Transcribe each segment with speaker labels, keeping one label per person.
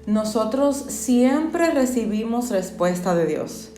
Speaker 1: Nosotros siempre recibimos respuesta de Dios,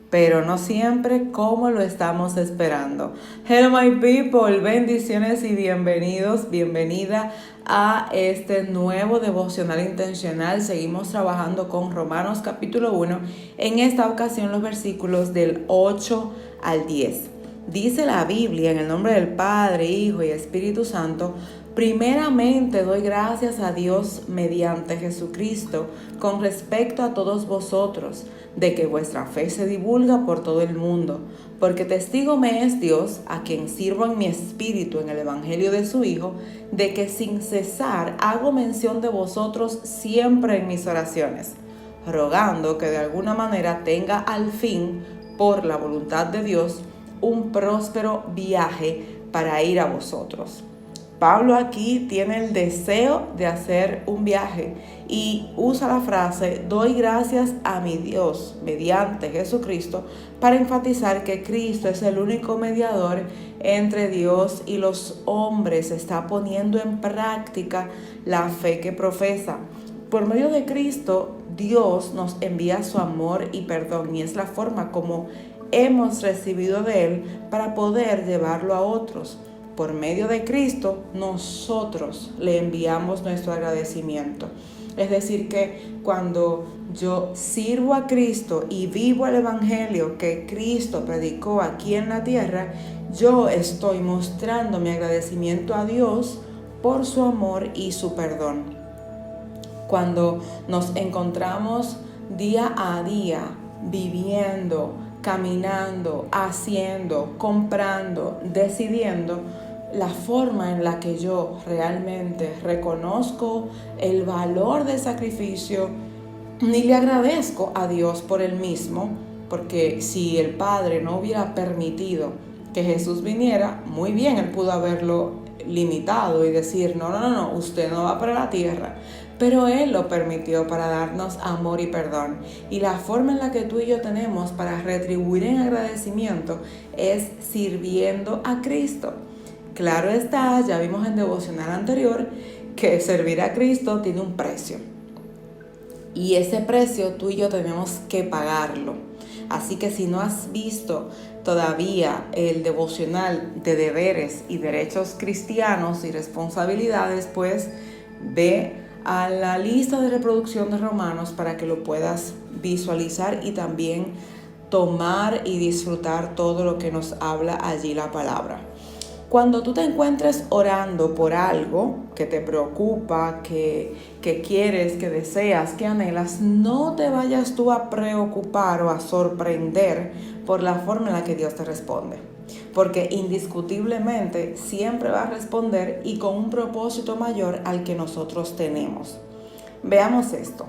Speaker 1: pero no siempre como lo estamos esperando. Hello my people, bendiciones y bienvenida a este nuevo devocional intencional. Seguimos trabajando con Romanos capítulo 1, en esta ocasión los versículos del 8 al 10. Dice la Biblia, en el nombre del Padre, Hijo y Espíritu Santo: primeramente doy gracias a Dios mediante Jesucristo con respecto a todos vosotros, de que vuestra fe se divulga por todo el mundo, porque testigo me es Dios, a quien sirvo en mi espíritu en el Evangelio de su Hijo, de que sin cesar hago mención de vosotros siempre en mis oraciones, rogando que de alguna manera tenga al fin, por la voluntad de Dios, un próspero viaje para ir a vosotros. Pablo aquí tiene el deseo de hacer un viaje y usa la frase doy gracias a mi Dios mediante Jesucristo para enfatizar que Cristo es el único mediador entre Dios y los hombres. Está poniendo en práctica la fe que profesa. Por medio de Cristo, Dios nos envía su amor y perdón, y es la forma como hemos recibido de Él para poder llevarlo a otros. Por medio de Cristo, nosotros le enviamos nuestro agradecimiento. Es decir, que cuando yo sirvo a Cristo y vivo el Evangelio que Cristo predicó aquí en la tierra, yo estoy mostrando mi agradecimiento a Dios por su amor y su perdón. Cuando nos encontramos día a día viviendo, caminando, haciendo, comprando, decidiendo, la forma en la que yo realmente reconozco el valor del sacrificio y le agradezco a Dios por el mismo, porque si el Padre no hubiera permitido que Jesús viniera, muy bien, Él pudo haberlo limitado y decir, no, usted no va para la tierra. Pero Él lo permitió para darnos amor y perdón. Y la forma en la que tú y yo tenemos para retribuir en agradecimiento es sirviendo a Cristo. Claro está, ya vimos en devocional anterior que servir a Cristo tiene un precio. Y ese precio tú y yo tenemos que pagarlo. Así que si no has visto todavía el devocional de deberes y derechos cristianos y responsabilidades, pues ve a la lista de reproducción de Romanos para que lo puedas visualizar y también tomar y disfrutar todo lo que nos habla allí la palabra. Cuando tú te encuentres orando por algo que te preocupa, que quieres, que deseas, que anhelas, no te vayas tú a preocupar o a sorprender por la forma en la que Dios te responde. Porque indiscutiblemente siempre va a responder y con un propósito mayor al que nosotros tenemos. Veamos esto.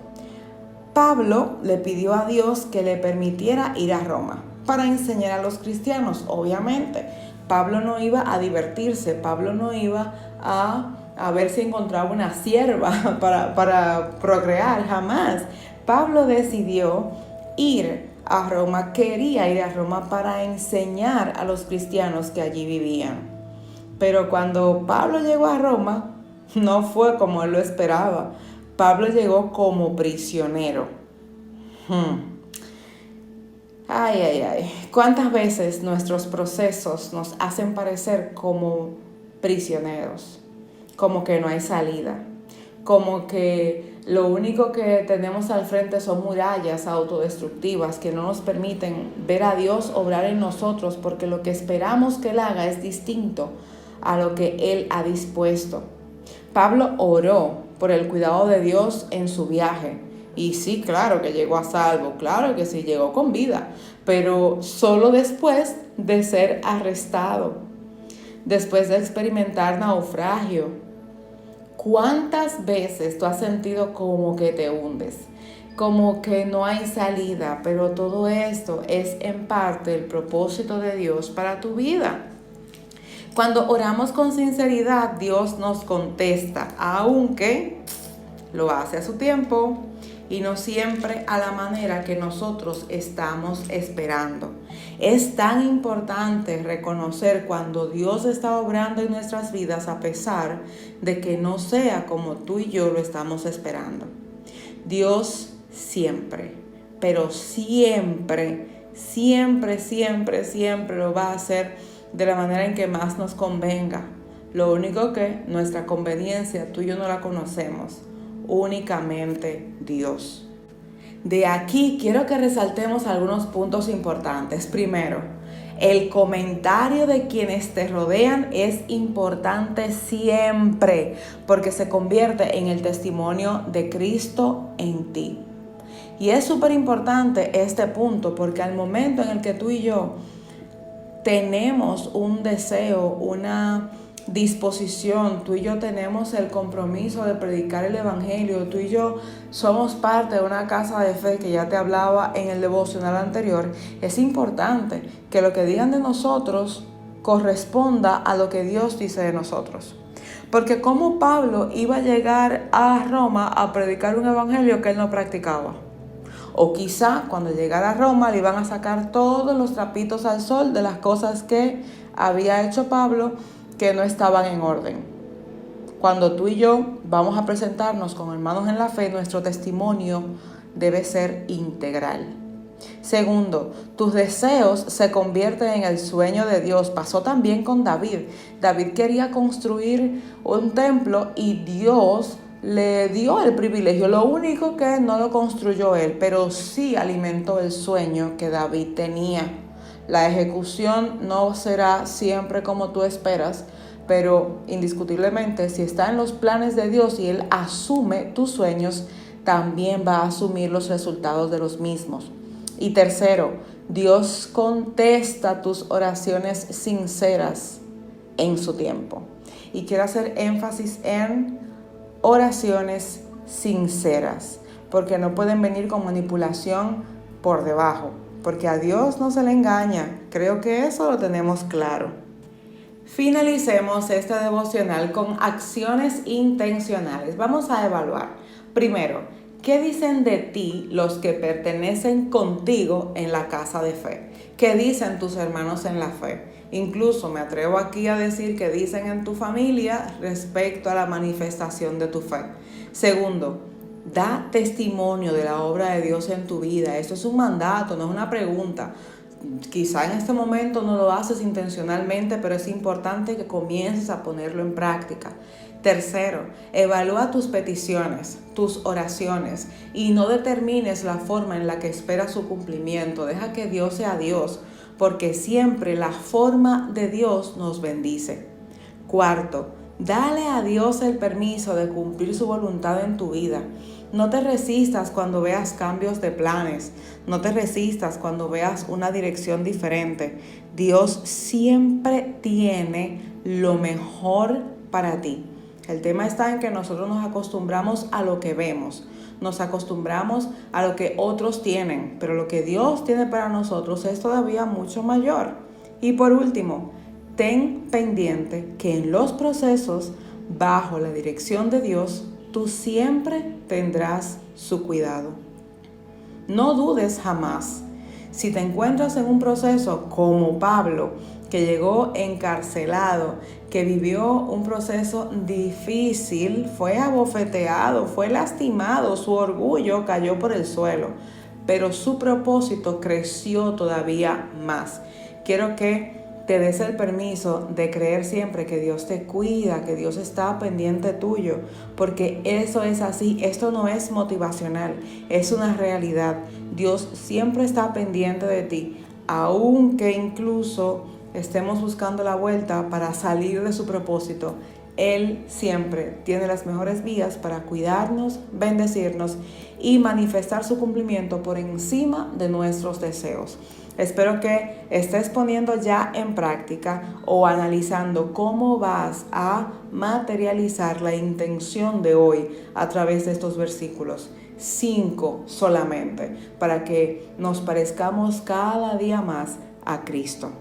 Speaker 1: Pablo le pidió a Dios que le permitiera ir a Roma para enseñar a los cristianos, obviamente. Pablo no iba a divertirse, Pablo no iba a ver si encontraba una sierva para procrear, jamás. Pablo decidió ir a Roma, quería ir a Roma para enseñar a los cristianos que allí vivían. Pero cuando Pablo llegó a Roma, no fue como él lo esperaba. Pablo llegó como prisionero. Ay. ¿Cuántas veces nuestros procesos nos hacen parecer como prisioneros? Como que no hay salida. Como que lo único que tenemos al frente son murallas autodestructivas que no nos permiten ver a Dios obrar en nosotros, porque lo que esperamos que Él haga es distinto a lo que Él ha dispuesto. Pablo oró por el cuidado de Dios en su viaje. Y sí, claro que llegó a salvo, claro que sí, llegó con vida, pero solo después de ser arrestado, después de experimentar naufragio. ¿Cuántas veces tú has sentido como que te hundes? Como que no hay salida, pero todo esto es en parte el propósito de Dios para tu vida. Cuando oramos con sinceridad, Dios nos contesta, aunque lo hace a su tiempo y no siempre a la manera que nosotros estamos esperando. Es tan importante reconocer cuando Dios está obrando en nuestras vidas a pesar de que no sea como tú y yo lo estamos esperando. Dios siempre, pero siempre lo va a hacer de la manera en que más nos convenga. Lo único que nuestra conveniencia, tú y yo no la conocemos, únicamente Dios. De aquí quiero que resaltemos algunos puntos importantes. Primero, el comentario de quienes te rodean es importante siempre, porque se convierte en el testimonio de Cristo en ti. Y es súper importante este punto, porque al momento en el que tú y yo tenemos un deseo, una disposición, tú y yo tenemos el compromiso de predicar el evangelio, tú y yo somos parte de una casa de fe que ya te hablaba en el devocional anterior, es importante que lo que digan de nosotros corresponda a lo que Dios dice de nosotros. Porque ¿cómo Pablo iba a llegar a Roma a predicar un evangelio que él no practicaba? O quizá cuando llegara a Roma le iban a sacar todos los trapitos al sol de las cosas que había hecho Pablo que no estaban en orden. Cuando tú y yo vamos a presentarnos como hermanos en la fe, nuestro testimonio debe ser integral. Segundo, tus deseos se convierten en el sueño de Dios. Pasó también con David. David quería construir un templo y Dios le dio el privilegio. Lo único que no lo construyó él, pero sí alimentó el sueño que David tenía. La ejecución no será siempre como tú esperas, pero indiscutiblemente si está en los planes de Dios y Él asume tus sueños, también va a asumir los resultados de los mismos. Y tercero, Dios contesta tus oraciones sinceras en su tiempo. Y quiero hacer énfasis en oraciones sinceras, porque no pueden venir con manipulación por debajo, porque a Dios no se le engaña. Creo que eso lo tenemos claro. Finalicemos este devocional con acciones intencionales. Vamos a evaluar. Primero, ¿qué dicen de ti los que pertenecen contigo en la casa de fe? ¿Qué dicen tus hermanos en la fe? Incluso me atrevo aquí a decir que dicen en tu familia respecto a la manifestación de tu fe. Segundo, da testimonio de la obra de Dios en tu vida. Esto es un mandato, no es una pregunta. Quizá en este momento no lo haces intencionalmente, pero es importante que comiences a ponerlo en práctica. Tercero, evalúa tus peticiones, tus oraciones y no determines la forma en la que esperas su cumplimiento. Deja que Dios sea Dios, porque siempre la forma de Dios nos bendice. Cuarto, dale a Dios el permiso de cumplir su voluntad en tu vida. No te resistas cuando veas cambios de planes. No te resistas cuando veas una dirección diferente. Dios siempre tiene lo mejor para ti. El tema está en que nosotros nos acostumbramos a lo que vemos. Nos acostumbramos a lo que otros tienen. Pero lo que Dios tiene para nosotros es todavía mucho mayor. Y por último, ten pendiente que en los procesos, bajo la dirección de Dios, tú siempre tendrás su cuidado. No dudes jamás. Si te encuentras en un proceso como Pablo, que llegó encarcelado, que vivió un proceso difícil, fue abofeteado, fue lastimado, su orgullo cayó por el suelo, pero su propósito creció todavía más. Quiero que te des el permiso de creer siempre que Dios te cuida, que Dios está pendiente tuyo, porque eso es así. Esto no es motivacional, es una realidad. Dios siempre está pendiente de ti, aunque incluso estemos buscando la vuelta para salir de su propósito. Él siempre tiene las mejores vías para cuidarnos, bendecirnos y manifestar su cumplimiento por encima de nuestros deseos. Espero que estés poniendo ya en práctica o analizando cómo vas a materializar la intención de hoy a través de estos versículos. 5 solamente, para que nos parezcamos cada día más a Cristo.